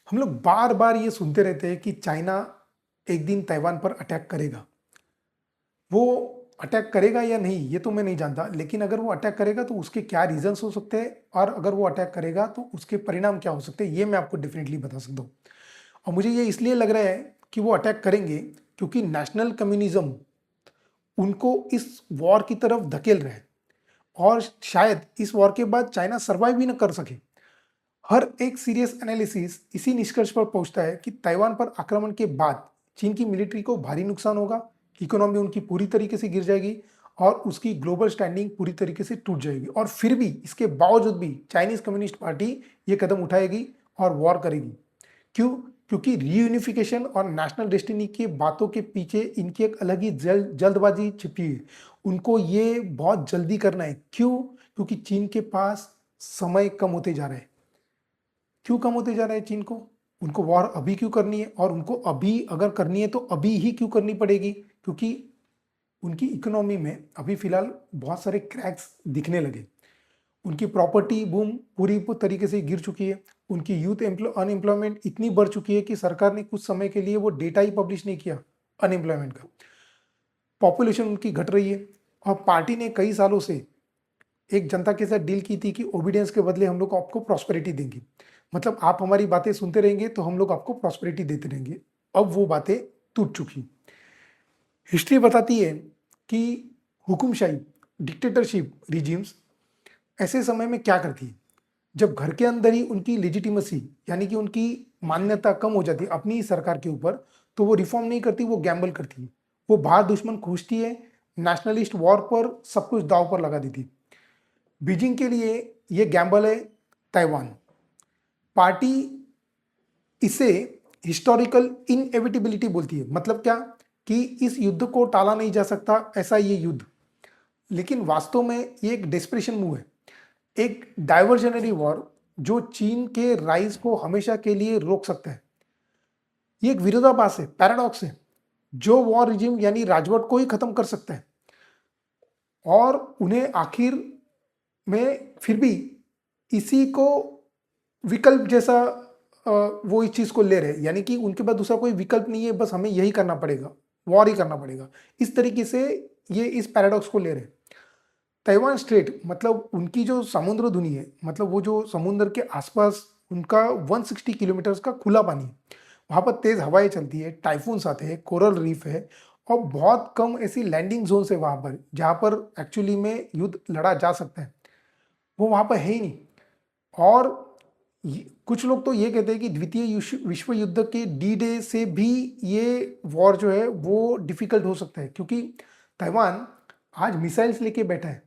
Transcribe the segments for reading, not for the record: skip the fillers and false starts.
हम लोग बार बार ये सुनते रहते हैं कि चाइना एक दिन ताइवान पर अटैक करेगा। वो अटैक करेगा या नहीं ये तो मैं नहीं जानता, लेकिन अगर वो अटैक करेगा तो उसके क्या रीजंस हो सकते हैं, और अगर वो अटैक करेगा तो उसके परिणाम क्या हो सकते हैं, ये मैं आपको डेफिनेटली बता सकता हूँ। और मुझे ये इसलिए लग रहा है कि वो अटैक करेंगे क्योंकि नेशनल कम्युनिज्म उनको इस वॉर की तरफ धकेल रहे हैं, और शायद इस वॉर के बाद चाइना सर्वाइव भी न कर सके। हर एक सीरियस एनालिसिस इसी निष्कर्ष पर पहुंचता है कि ताइवान पर आक्रमण के बाद चीन की मिलिट्री को भारी नुकसान होगा, इकोनॉमी उनकी पूरी तरीके से गिर जाएगी, और उसकी ग्लोबल स्टैंडिंग पूरी तरीके से टूट जाएगी। और फिर भी इसके बावजूद भी चाइनीज कम्युनिस्ट पार्टी ये कदम उठाएगी और वॉर करेगी। क्यों? क्योंकि रीयूनिफिकेशन और नेशनल डेस्टिनी की बातों के पीछे इनकी एक अलग ही जल्दबाजी छिपी है। उनको ये बहुत जल्दी करना है। क्यों? क्योंकि चीन के पास समय कम होते जा रहा है। क्यों कम होते जा रहा है चीन को? उनको वॉर अभी क्यों करनी है, और उनको अभी अगर करनी है तो अभी ही क्यों करनी पड़ेगी? क्योंकि उनकी इकोनॉमी में अभी फिलहाल बहुत सारे क्रैक्स दिखने लगे। उनकी प्रॉपर्टी बूम पूरी तरीके से गिर चुकी है। उनकी यूथ अनएम्प्लॉयमेंट इतनी बढ़ चुकी है कि सरकार ने कुछ समय के लिए वो डेटा ही पब्लिश नहीं किया अनएम्प्लॉयमेंट का। पॉपुलेशन उनकी घट रही है, और पार्टी ने कई सालों से एक जनता के साथ डील की थी कि ओबीडियंस के बदले हम लोग आपको प्रॉस्पेरिटी देंगे। मतलब आप हमारी बातें सुनते रहेंगे तो हम लोग आपको प्रॉस्पेरिटी देते रहेंगे। अब वो बातें टूट चुकी। हिस्ट्री बताती है कि हुकुमशाही, डिक्टेटरशिप रिजिम्स ऐसे समय में क्या करती है। जब घर के अंदर ही उनकी लेजिटिमेसी यानी कि उनकी मान्यता कम हो जाती है अपनी ही सरकार के ऊपर, तो वो रिफॉर्म नहीं करती, वो गैम्बल करती है। वो बाहर दुश्मन खोजती है, नेशनलिस्ट वॉर पर सब कुछ दाव पर लगा देती है। बीजिंग के लिए ये गैम्बल है ताइवान। पार्टी इसे हिस्टोरिकल इनएविटेबिलिटी बोलती है। मतलब क्या? कि इस युद्ध को टाला नहीं जा सकता, ऐसा ये युद्ध। लेकिन वास्तव में ये एक डेस्परेशन मूव है, एक डाइवर्जनरी वॉर जो चीन के राइज को हमेशा के लिए रोक सकता है। ये एक विरोधाभास है, पैराडॉक्स है। जो वॉर रिजिम यानी राजवट को ही खत्म कर सकता है, और उन्हें आखिर में फिर भी इसी को विकल्प जैसा वो इस चीज को ले रहे हैं, यानी कि उनके पास दूसरा कोई विकल्प नहीं है, बस हमें यही करना पड़ेगा, वॉर ही करना पड़ेगा। इस तरीके से ये इस पैराडॉक्स को ले रहे हैं। ताइवान स्ट्रेट मतलब उनकी जो समुद्र धुनी है, मतलब वो जो समुद्र के आसपास उनका 160 किलोमीटर का खुला पानी है। वहाँ पर तेज हवाएं चलती है, टाइफून्स आते हैं, कोरल रीफ है, और बहुत कम ऐसी लैंडिंग जोन्स है वहाँ पर जहाँ पर एक्चुअली में युद्ध लड़ा जा सकता है। वो वहाँ पर है ही नहीं। और कुछ लोग तो ये कहते हैं कि द्वितीय विश्व युद्ध के डी डे से भी ये वॉर जो है वो डिफिकल्ट हो सकता है, क्योंकि ताइवान आज मिसाइल्स लेके बैठा है।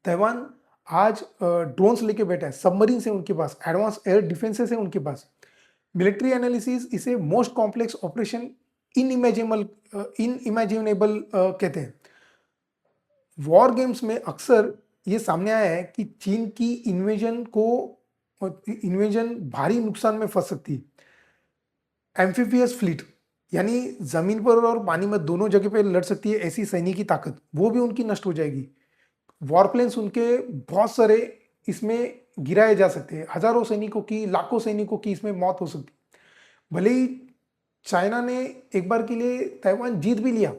ताइवान आज ड्रोन्स लेके बैठा है, सबमरीन है उनके पास, एडवांस एयर डिफेंसेस है उनके पास। मिलिट्री एनालिसिस इसे मोस्ट कॉम्प्लेक्स ऑपरेशन इनइमेजिनेबल कहते हैं। वॉर गेम्स में अक्सर ये सामने आया है कि चीन की इन्वेजन भारी नुकसान में फंस सकती है। एम्फीबियस फ्लीट यानी जमीन पर और पानी में दोनों जगह पे लड़ सकती है ऐसी सैनिकी ताकत, वो भी उनकी नष्ट हो जाएगी। वॉरप्लेन्स उनके बहुत सारे इसमें गिराए जा सकते हैं, हजारों सैनिकों की, लाखों सैनिकों की इसमें मौत हो सकती है। भले ही चाइना ने एक बार के लिए ताइवान जीत भी लिया,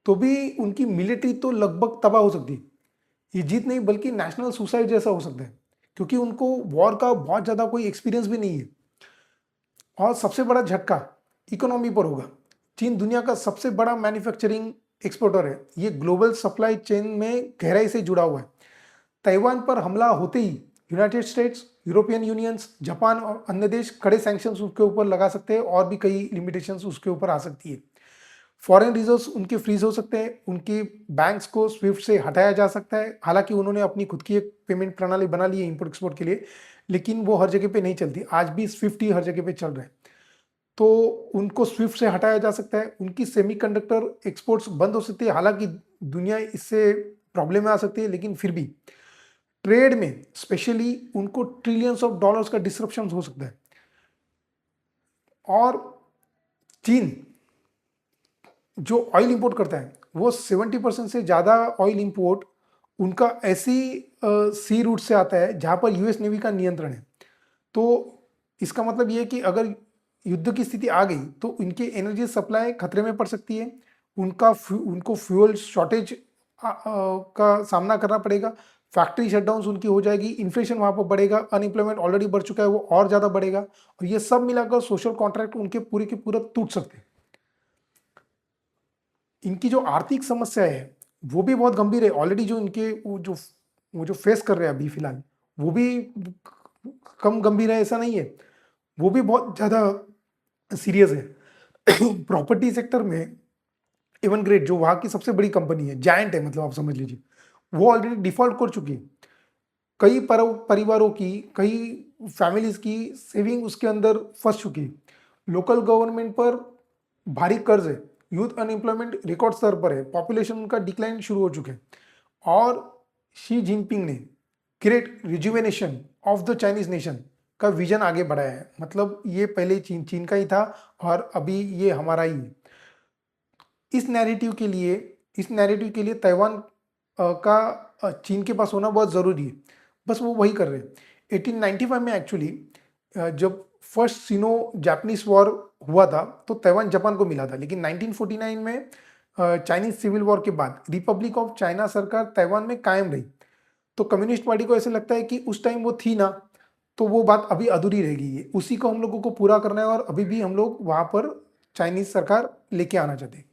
तो भी उनकी मिलिट्री तो लगभग तबाह हो सकती है। ये जीत नहीं बल्कि नेशनल सुसाइड जैसा हो सकता है, क्योंकि उनको वॉर का बहुत ज़्यादा कोई एक्सपीरियंस भी नहीं है। और सबसे बड़ा झटका इकोनॉमी पर होगा। चीन दुनिया का सबसे बड़ा मैन्युफैक्चरिंग एक्सपोर्टर है, ये ग्लोबल सप्लाई चेन में गहराई से जुड़ा हुआ है। ताइवान पर हमला होते ही United States, European unions, Japan और अन्य देश कड़े सैंक्शंस उसके ऊपर लगा सकते हैं, और भी कई लिमिटेशंस उसके ऊपर आ सकती है। फॉरेन रिजर्व्स उनके फ्रीज हो सकते हैं, उनके बैंक्स को स्विफ्ट से हटाया जा सकता है। हालांकि उन्होंने अपनी खुद की एक पेमेंट प्रणाली बना ली है इंपोर्ट एक्सपोर्ट के लिए, लेकिन वो हर जगह पे नहीं चलती। आज भी स्विफ्ट ही हर जगह पे चल रहा है, तो उनको स्विफ्ट से हटाया जा सकता है। उनकी सेमीकंडक्टर एक्सपोर्ट्स बंद हो सकती है, हालांकि दुनिया इससे प्रॉब्लम में आ सकती है, लेकिन फिर भी ट्रेड में स्पेशली उनको ट्रिलियंस ऑफ डॉलर्स का डिसरप्शन हो सकता है। और चीन जो ऑयल इंपोर्ट करता है, वो 70% से ज़्यादा ऑयल इंपोर्ट उनका ऐसी सी रूट से आता है जहाँ पर यूएस नेवी का नियंत्रण है। तो इसका मतलब ये है कि अगर युद्ध की स्थिति आ गई तो इनकी एनर्जी सप्लाई खतरे में पड़ सकती है, उनको फ्यूल शॉर्टेज का सामना करना पड़ेगा, फैक्ट्री शटडाउन उनकी हो जाएगी, इन्फ्लेशन वहां पर बढ़ेगा, अनएम्प्लॉयमेंट ऑलरेडी बढ़ चुका है वो और ज्यादा बढ़ेगा, और ये सब मिलाकर सोशल कॉन्ट्रैक्ट उनके पूरे के पूरा टूट सकते हैं। इनकी जो आर्थिक समस्या है वो भी बहुत गंभीर है। ऑलरेडी जो इनके वो जो फेस कर रहे हैं अभी फिलहाल, वो भी कम गंभीर है ऐसा नहीं है, वो भी बहुत ज्यादा सीरियस है। प्रॉपर्टी सेक्टर में एवन ग्रेड जो वहां की सबसे बड़ी कंपनी है, जायंट है मतलब आप समझ लीजिए, वो ऑलरेडी डिफॉल्ट कर चुकी है। कई परिवारों की, कई फैमिलीज की सेविंग उसके अंदर फंस चुकी है। लोकल गवर्नमेंट पर भारी कर्ज है, यूथ अनएम्प्लॉयमेंट रिकॉर्ड स्तर पर है, पॉपुलेशन का डिक्लाइन शुरू हो चुके हैं, और शी जिनपिंग ने great rejuvenation of the Chinese nation का विजन आगे बढ़ाया है। मतलब ये पहले चीन का ही था और अभी ये हमारा ही है। इस नैरेटिव के लिए ताइवान का चीन के पास होना बहुत ज़रूरी है। बस वो वही कर रहे हैं। 1895 में एक्चुअली जब फर्स्ट सिनो जापानीज वॉर हुआ था तो ताइवान जापान को मिला था, लेकिन 1949 में चाइनीज सिविल वॉर के बाद रिपब्लिक ऑफ चाइना सरकार ताइवान में कायम रही। तो कम्युनिस्ट पार्टी को ऐसे लगता है कि उस टाइम वो थी ना, तो वो बात अभी अधूरी रह गई है, उसी को हम लोगों को पूरा करना है, और अभी भी हम लोग वहां पर चाइनीज सरकार लेके आना चाहते हैं।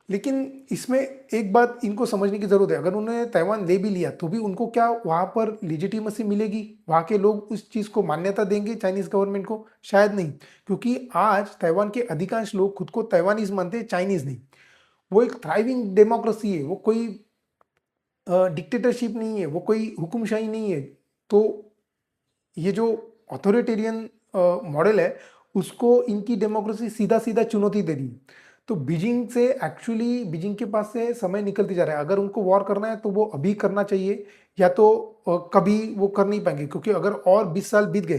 लेकिन इसमें एक बात इनको समझने की जरूरत है, अगर उन्होंने ताइवान ले भी लिया तो भी उनको क्या वहां पर लिजिटिमेसी मिलेगी? वहां के लोग उस चीज को मान्यता देंगे चाइनीज गवर्नमेंट को? शायद नहीं, क्योंकि आज ताइवान के अधिकांश लोग खुद को ताइवानीज मानते हैं, चाइनीज नहीं। वो एक थ्राइविंग डेमोक्रेसी है, वो कोई डिक्टेटरशिप नहीं है, वो कोई हुकुमशाही नहीं है। तो ये जो ऑथोरिटेरियन मॉडल है उसको इनकी डेमोक्रेसी सीधा सीधा चुनौती दे रही है। तो बीजिंग के पास से समय निकलती जा रहा है। अगर उनको वॉर करना है तो वो अभी करना चाहिए, या तो कभी वो कर नहीं पाएंगे, क्योंकि अगर और 20 साल बीत गए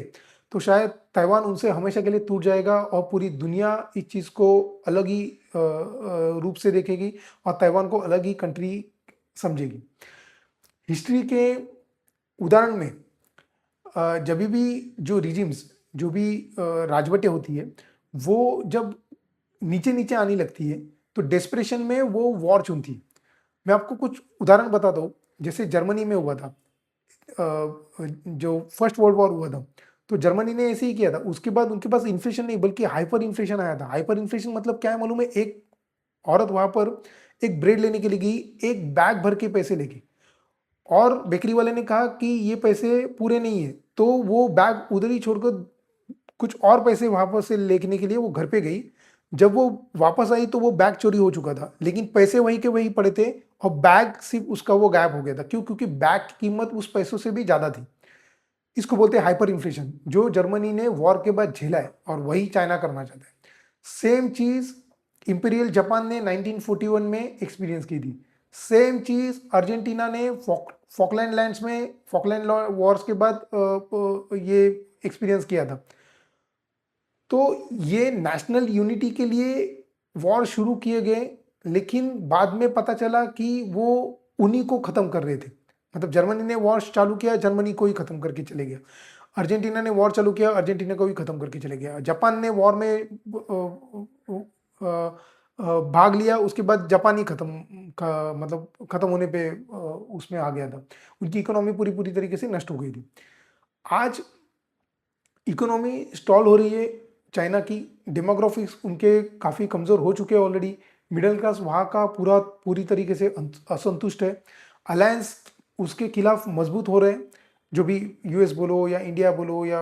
तो शायद ताइवान उनसे हमेशा के लिए टूट जाएगा और पूरी दुनिया इस चीज़ को अलग ही रूप से देखेगी और ताइवान को अलग ही कंट्री समझेगी। हिस्ट्री के उदाहरण में जब भी जो रिजिम्स, जो भी राजवटें होती है, वो जब नीचे नीचे आने लगती है तो डेस्परेशन में वो वॉर चुनती है। मैं आपको कुछ उदाहरण बताता हूँ। जैसे जर्मनी में हुआ था, जो फर्स्ट वर्ल्ड वॉर हुआ था, तो जर्मनी ने ऐसे ही किया था। उसके बाद उनके पास इन्फ्लेशन नहीं बल्कि हाइपर इन्फ्लेशन आया था। हाइपर इन्फ्लेशन मतलब क्या है मालूम है? एक औरत वहां पर एक ब्रेड लेने के लिए गई, एक बैग भर के पैसे लेके, और बेकरी वाले ने कहा कि ये पैसे पूरे नहीं है, तो वो बैग उधर ही छोड़कर कुछ और पैसे वहां पर से लेने के लिए वो घर पे गई। जब वो वापस आई तो वो बैग चोरी हो चुका था, लेकिन पैसे वहीं के वहीं पड़े थे, और बैग सिर्फ उसका वो गायब हो गया था। क्यों? क्योंकि बैग की कीमत उस पैसों से भी ज्यादा थी। इसको बोलते हैं हाइपर इन्फ्लेशन, जो जर्मनी ने वॉर के बाद झेला है, और वही चाइना करना चाहता है। सेम चीज इंपीरियल जापान ने 1941 में एक्सपीरियंस की थी। सेम चीज अर्जेंटीना ने फॉकलैंड लैंड्स में फॉकलैंड वॉर्स के बाद ये एक्सपीरियंस किया था। तो ये नेशनल यूनिटी के लिए वॉर शुरू किए गए, लेकिन बाद में पता चला कि वो उन्हीं को खत्म कर रहे थे। मतलब जर्मनी ने वॉर चालू किया, जर्मनी को ही खत्म करके चले गया। अर्जेंटीना ने वॉर चालू किया, अर्जेंटीना को भी खत्म करके चले गया। जापान ने वॉर में भाग लिया, उसके बाद जापान ही खत्म का मतलब खत्म होने पे उसमें आ गया था। उनकी इकोनॉमी पूरी पूरी तरीके से नष्ट हो गई थी। आज इकोनॉमी स्टॉल हो रही है चाइना की, डेमोग्राफिक्स उनके काफ़ी कमज़ोर हो चुके हैं ऑलरेडी। मिडिल क्लास वहाँ का पूरी तरीके से असंतुष्ट है। अलायंस उसके खिलाफ मजबूत हो रहे हैं, जो भी यूएस बोलो या इंडिया बोलो या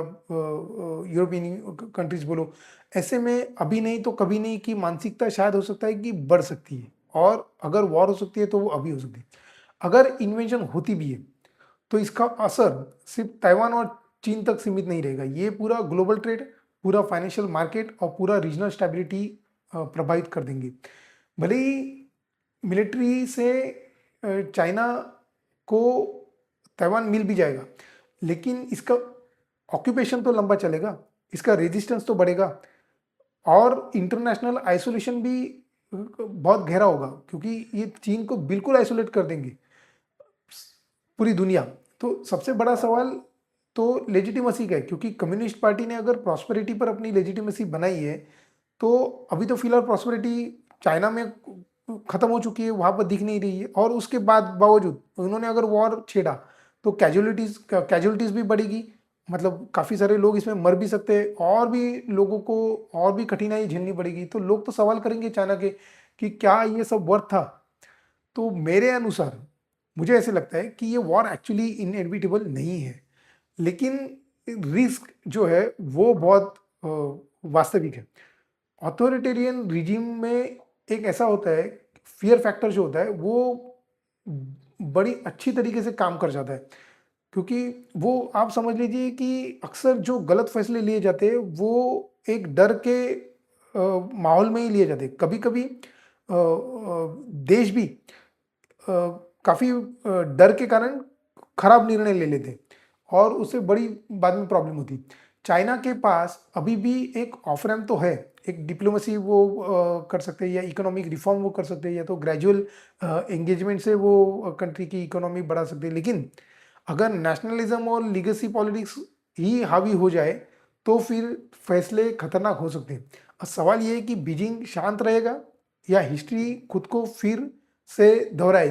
यूरोपियन कंट्रीज बोलो। ऐसे में अभी नहीं तो कभी नहीं की मानसिकता शायद हो सकता है कि बढ़ सकती है, और अगर वॉर हो सकती है तो वो अभी हो सकती है। अगर इन्वेंशन होती भी है तो इसका असर सिर्फ ताइवान और चीन तक सीमित नहीं रहेगा, ये पूरा ग्लोबल ट्रेड, पूरा फाइनेंशियल मार्केट और पूरा रीजनल स्टेबिलिटी प्रभावित कर देंगे। भले ही मिलिट्री से चाइना को ताइवान मिल भी जाएगा, लेकिन इसका ऑक्यूपेशन तो लंबा चलेगा, इसका रेजिस्टेंस तो बढ़ेगा, और इंटरनेशनल आइसोलेशन भी बहुत गहरा होगा, क्योंकि ये चीन को बिल्कुल आइसोलेट कर देंगे पूरी दुनिया। तो सबसे बड़ा सवाल तो लेजिटिमेसी का है, क्योंकि कम्युनिस्ट पार्टी ने अगर प्रॉस्पेरिटी पर अपनी लेजिटिमेसी बनाई है, तो अभी तो फिलहाल प्रॉस्पेरिटी चाइना में खत्म हो चुकी है, वहां पर दिख नहीं रही है, और उसके बाद बावजूद उन्होंने अगर वॉर छेड़ा तो कैजुअलिटीज भी बढ़ेगी, मतलब काफी सारे लोग इसमें मर भी सकते हैं, और भी लोगों को और भी कठिनाई झेलनी पड़ेगी। तो लोग तो सवाल करेंगे चाइना के कि क्या ये सब वर्थ था। तो मेरे अनुसार मुझे ऐसे लगता है कि ये वॉर एक्चुअली इनएविटेबल नहीं है, लेकिन रिस्क जो है वो बहुत वास्तविक है। ऑथोरिटेरियन रिजीम में एक ऐसा होता है, फियर फैक्टर जो होता है वो बड़ी अच्छी तरीके से काम कर जाता है, क्योंकि वो आप समझ लीजिए कि अक्सर जो गलत फैसले लिए जाते हैं वो एक डर के माहौल में ही लिए जाते हैं। कभी कभी देश भी काफ़ी डर के कारण खराब निर्णय ले लेते, और उससे बड़ी बाद में प्रॉब्लम होती। चाइना के पास अभी भी एक ऑफ रैम्प तो है, एक डिप्लोमेसी वो कर सकते हैं, या इकोनॉमिक रिफॉर्म वो कर सकते हैं, या तो ग्रेजुअल एंगेजमेंट से वो कंट्री की इकोनॉमी बढ़ा सकते हैं। लेकिन अगर नेशनलिज्म और लीगेसी पॉलिटिक्स ही हावी हो जाए तो फिर फैसले खतरनाक हो सकते हैं। अब सवाल ये है कि बीजिंग शांत रहेगा या हिस्ट्री खुद को फिर से दोहराएगी।